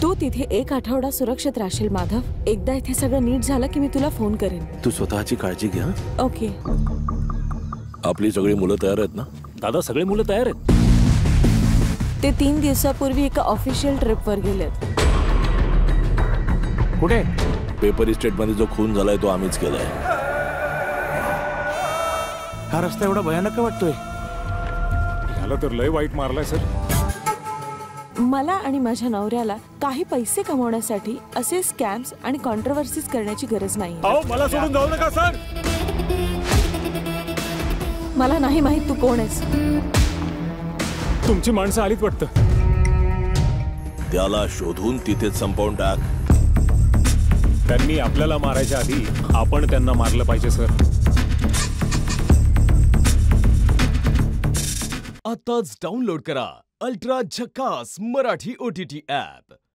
तू तिथे एक आठवडा सुरक्षित राहशील माधव. एकदा इथे सगळं नीट झालं की मी तुला फोन करेन. तू स्वतःची काळजी घे. ओके. आपली सगळी मुलं तयार आहेत ना? दादा सगळे मुलं तयार आहेत. ते 3 दिवसापूर्वी एका ऑफिशियल ट्रिपवर गेलेत. कुठे? पेपर इस्टेटमध्ये जो खून झालाय तो आम्हीच केलाय. हा रस्ता एवढा भयानक का वाटतोय? याला तर लय वाईट मारलाय सर. मला आणि माझ्या नवऱ्याला काही पैसे कमवण्यासाठी असे स्कॅम्स आणि कॉन्ट्रोवर्सीज करण्याची गरज नाही. मला सोडून जाऊ नका सर. मला नाही माहित तू कोण आहेस. तुमची माणसं आलीत वाटतं. त्याला शोधून तिथेच संपवून टाक. त्यांनी आपल्याला मारायच्या आधी आपण त्यांना मारलं पाहिजे सर. आताच डाउनलोड करा अल्ट्रा झकास मराठी OTT ॲप.